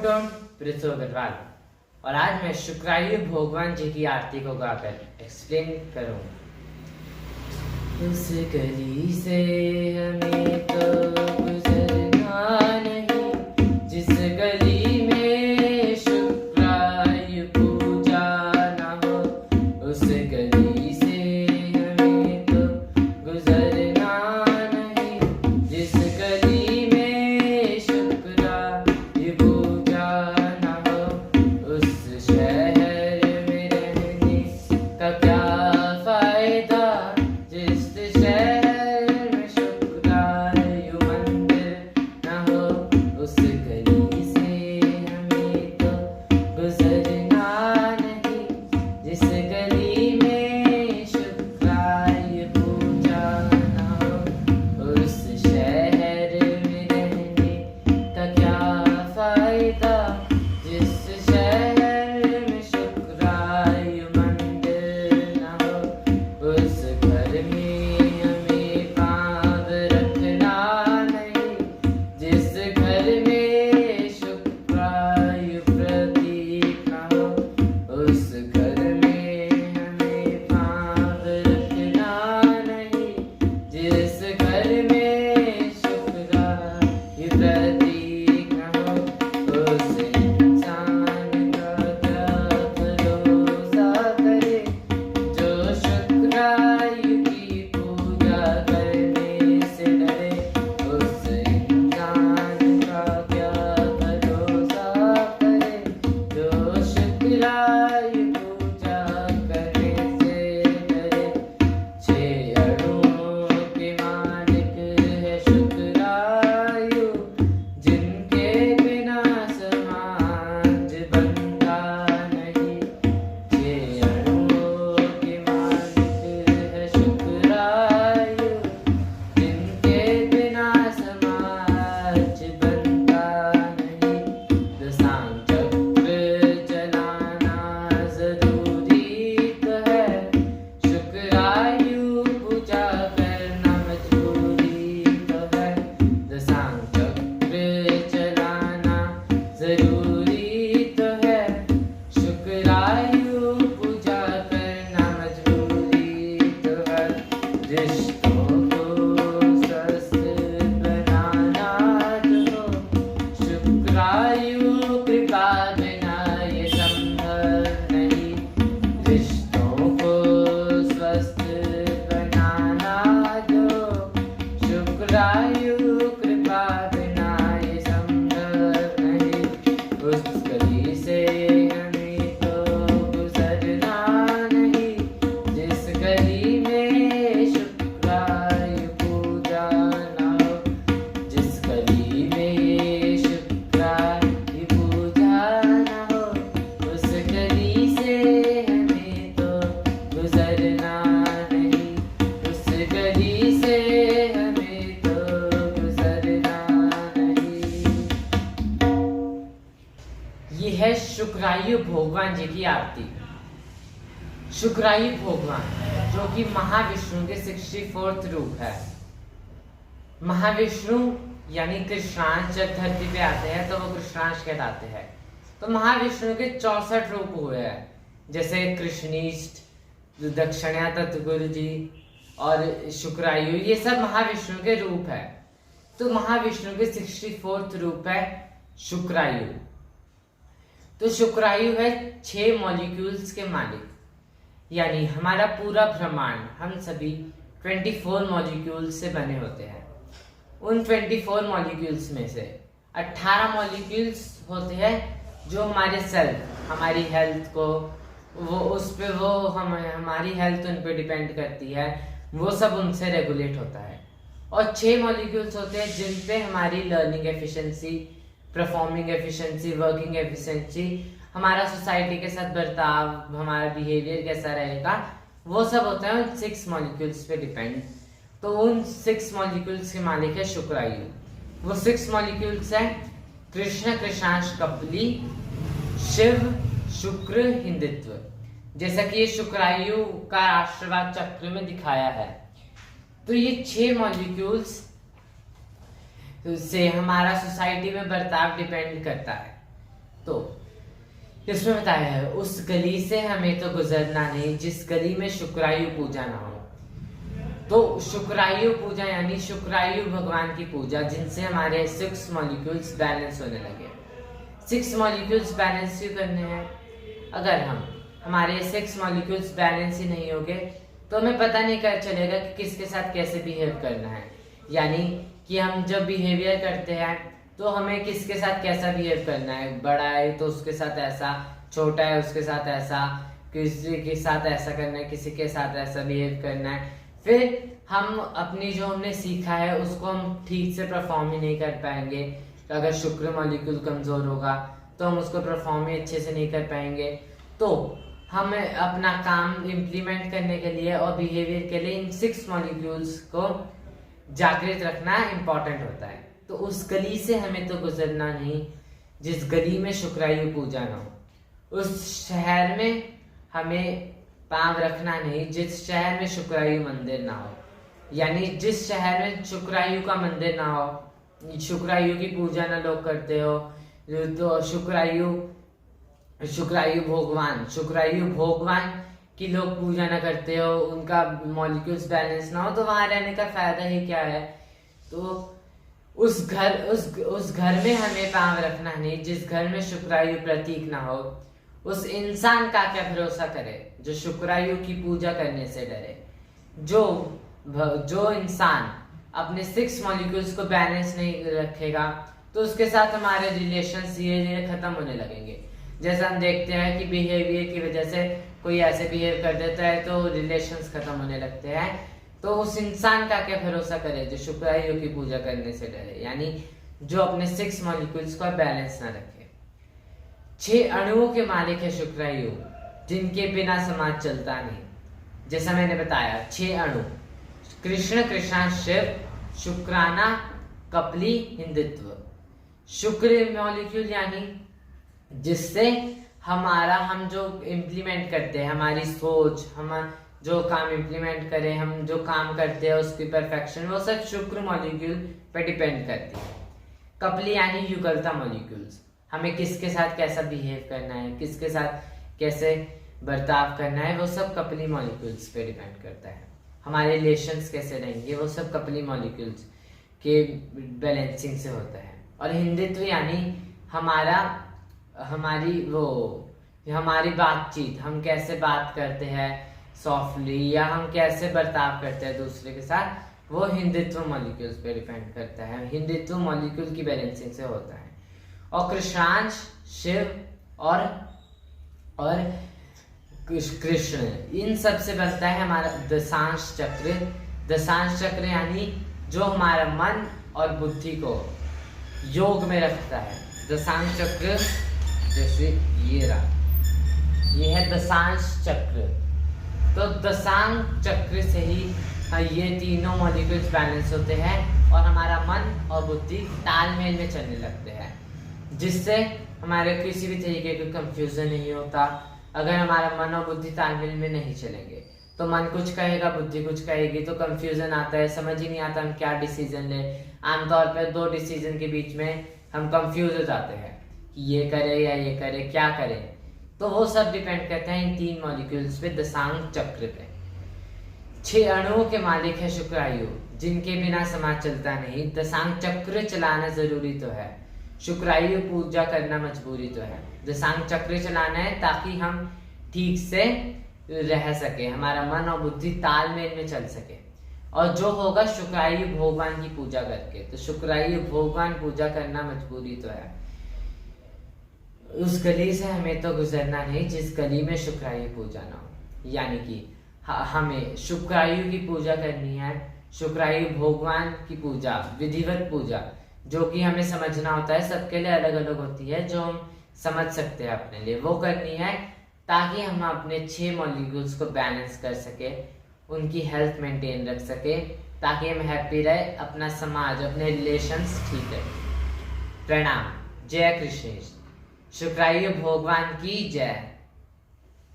डोम पृथ्वी अग्रवाल और आज मैं शुक्रायु भगवान जी की आरती को गाकर एक्सप्लेन करूंगा। उस गली से हमें तो गुजरना नहीं जिस गली में शुक्रायु पूजा ना हो। उस गली से हमें तो गुजरना नहीं जिस गली में शुक्रायु पूजा ना हो। उस शहर में रहने का क्या फायदा जिस शहर में शुक्रायु मंदिर न हो। उस गली से हमें तो गुजरना नहीं जिस गली में शुक्रायु पूजा न हो। उस शहर में रहने का क्या फायदा जिस शहर में शुक्रायु मंदिर न हो। उस घर में हमें पाँव रखना नहीं जिस घर में शुक्रायु प्रतीक न हो। उस घर में हमें पाँव रखना नहीं जिस घर में शुक्रायु प्रतीक न हो। उस इंसान का क्या भरोसा करे जो शुक्रायु की पूजा करने से डरे। उस इंसान का क्या भरोसा करे जो शुक्रायु पूजा करने से डरे। 6 अणुओं के मालिक है शुक्रायु जिनके बिना समाज बनता नहीं। 6 अणुओं के मालिक है शुक्रायु जिनके बिना समाज बनता नहीं। दशांग चक्र चलाना जरूरी तो है शुक्रायु पूजा करना मजबूरी तो है। दशांग चक्र चलाना जरूरी तो है शुक्रायु पूजा करना मजबूरी तो है। रिश्तों को स्वस्थ बनाना जो शुक्रायु कृपा बिना ये संभव नहीं। रिश्तों को स्वस्थ बनाना जो शुक्रायु कृपा बिना ये संभव नहीं। उस गली से हमें तो गुजरना नहीं जिस गली में शुक्रायु पूजा ना हो। जिस गली में शुक्रायु पूजा ना हो उस गली से हमें तो गुजरना नहीं। उस गली से हमें तो गुजरना नहीं। ये है शुक्रायु भगवान जी की आरती। शुक्रायु भगवान जो कि महाविष्णु के 64th रूप है। महाविष्णु यानी कृष्णांश जब धरती पे आते हैं तो वो कृष्णांश कहलाते हैं। तो महाविष्णु के 64 रूप हुए हैं जैसे कृष्णीष्ट, दक्षिणा तत्गुरु जी और शुक्रायु, ये सब महाविष्णु के रूप है। तो महाविष्णु के 64th रूप है शुक्रायु। तो शुक्रायु है 6 मॉलिक्यूल्स के मालिक, यानी हमारा पूरा ब्रह्मांड हम सभी 24 मॉलिक्यूल्स से बने होते हैं। उन 24 मॉलिक्यूल्स में से 18 मॉलिक्यूल्स होते हैं जो हमारे सेल्फ, हमारी हेल्थ को वो उस पे वो हमारी हेल्थ उन पे डिपेंड करती है, वो सब उनसे रेगुलेट होता है। और 6 मॉलिक्यूल्स होते हैं जिन पे हमारी learning efficiency, performing efficiency, working efficiency, हमारा सोसाइटी के साथ बर्ताव, हमारा बिहेवियर कैसा रहेगा, वो सब होता है उन 6 मॉलिक्यूल्स पे डिपेंड। तो उन 6 मॉलिक्यूल्स के मालिक है शुक्रायु। वो 6 मॉलिक्यूल्स हैं कृष्ण, कृष्णांश, कपली, शिव, शुक्र, हिंदित्व। जैसा कि ये शुक्रायु का आशीर्वाद चक्र में दिखाया है। तो ये 6 मॉलिक्यूल्स से हमारा सोसाइटी में बर्ताव डिपेंड करता है। तो इसमें बताया है, उस गली से हमें तो गुजरना नहीं जिस गली में शुक्रायु पूजा ना हो। तो शुक्रायु पूजा यानी शुक्रायु भगवान की पूजा, जिनसे हमारे 6 मॉलिक्यूल्स बैलेंस होने लगे। 6 मॉलिक्यूल्स बैलेंस क्यों करने हैं? अगर हमारे 6 मॉलिक्यूल्स बैलेंस ही नहीं होंगे तो हमें पता नहीं कर चलेगा कि किसके साथ कैसे बिहेव करना है। यानी कि हम जब बिहेवियर करते हैं तो हमें किसके साथ कैसा बिहेव करना है। बड़ा है तो उसके साथ ऐसा, छोटा है उसके साथ ऐसा, किसी के साथ ऐसा करना है, किसी के साथ ऐसा बिहेव करना है। फिर हम अपनी जो हमने सीखा है उसको हम ठीक से परफॉर्म ही नहीं कर पाएंगे। तो अगर शुक्र मॉलिक्यूल कमजोर होगा तो हम उसको परफॉर्म ही अच्छे से नहीं कर पाएंगे। तो हमें अपना काम इम्प्लीमेंट करने के लिए और बिहेवियर के लिए इन 6 मॉलिक्यूल्स को जागृत रखना इम्पोर्टेंट होता है। तो उस गली से हमें तो गुजरना नहीं जिस गली में शुक्रायु पूजा ना हो। उस शहर में हमें पांव रखना नहीं जिस शहर में शुक्रायु मंदिर ना हो। यानी जिस शहर में शुक्रायु का मंदिर ना हो, शुक्रायु की पूजा ना लोग करते हो, तो शुक्रायु भगवान की लोग पूजा ना करते हो, उनका मॉलिक्यूल्स बैलेंस ना हो, तो वहां रहने का फायदा ही क्या है। तो उस घर में हमें पांव रखना नहीं जिस घर में शुक्रायु प्रतीक ना हो। उस इंसान का क्या भरोसा करे जो शुक्रायु की पूजा करने से डरे। जो इंसान अपने 6 मॉलिक्यूल्स को बैलेंस नहीं रखेगा तो उसके साथ हमारे रिलेशंस धीरे धीरे खत्म होने लगेंगे। जैसे हम देखते हैं कि बिहेवियर की वजह से कोई ऐसे बिहेव कर देता है तो रिलेशंस खत्म होने लगते हैं। तो उस इंसान का क्या भरोसा करे जो शुक्रायु की पूजा करने से डरे, यानी जो अपने 6 मॉलिक्यूल्स का बैलेंस ना रखे। 6 अणुओं के मालिक है शुक्रायु, जिनके बिना समाज चलता नहीं। जैसा मैंने बताया 6 अणु, कृष्ण, कृष्णा, शिव, शुक्राना, कपली, हिंदुत्व। शुक्र मॉलिक्यूल यानी जिससे हम जो इम्प्लीमेंट करते हैं, हमारी सोच, हम जो काम इम्प्लीमेंट करें, हम जो काम करते हैं उसकी परफेक्शन, वो सब शुक्र मॉलिक्यूल पर डिपेंड करती है। कपली यानी युगलता मॉलिक्यूल्स, हमें किसके साथ कैसा बिहेव करना है, किसके साथ कैसे बर्ताव करना है, वो सब कपली मॉलिक्यूल्स पे डिपेंड करता है। हमारे रिलेशंस कैसे रहेंगे वो सब कपली मॉलिक्यूल्स के बैलेंसिंग से होता है। और हिंदुत्व यानी हमारी बातचीत, हम कैसे बात करते हैं सॉफ्टली, या हम कैसे बर्ताव करते हैं दूसरे के साथ, वो हिंदुत्व मॉलिक्यूल्स पे डिपेंड करता है। हिंदुत्व मॉलिक्यूल की बैलेंसिंग से होता है। और कृष्णांश, शिव और कृष्ण, इन सब से बनता है हमारा दशांश चक्र। दशांश चक्र यानी जो हमारा मन और बुद्धि को योग में रखता है। दशांश चक्र जैसे ये रहा, ये है दशांश चक्र। तो दशांश चक्र से ही ये तीनों मॉलिक्यूल्स बैलेंस होते हैं और हमारा मन और बुद्धि तालमेल में चलने लगते हैं, जिससे हमारे किसी भी तरीके का कंफ्यूजन नहीं होता। अगर हमारा मन और बुद्धि तालमेल में नहीं चलेंगे तो मन कुछ कहेगा, बुद्धि कुछ कहेगी, तो कंफ्यूजन आता है, समझ ही नहीं आता हम क्या डिसीजन ले। आमतौर पर 2 डिसीजन के बीच में हम कंफ्यूज हो जाते हैं कि ये करे या ये करे, क्या करें। तो वो सब डिपेंड करते हैं इन 3 मॉलिक्यूल्स पे, दशांश चक्र पे। 6 अणुओं के मालिक है शुक्रायु, जिनके बिना समाज चलता नहीं। दशांश चक्र चलाना जरूरी तो है, शुक्रायु पूजा करना मजबूरी तो है। दशांश चक्र चलाना है ताकि हम ठीक से रह सके, हमारा मन और बुद्धि तालमेल में चल सके। और जो होगा शुक्रायु भगवान की पूजा करके। तो शुक्रायु भगवान पूजा करना मजबूरी तो है। उस गली से हमें तो गुजरना नहीं जिस गली में शुक्रायु पूजा ना हो। यानी कि हमें शुक्रायु की पूजा करनी है, शुक्रायु भगवान की पूजा, विधिवत पूजा, जो कि हमें समझना होता है, सबके लिए अलग अलग होती है, जो हम समझ सकते हैं अपने लिए, वो करनी है ताकि हम अपने 6 मॉलिक्यूल्स को बैलेंस कर सके, उनकी हेल्थ मेंटेन रख सके, ताकि हम हैप्पी रहे, अपना समाज, अपने रिलेशंस ठीक रहे। प्रणाम। जय कृष्ण। शुक्रायु भगवान की जय।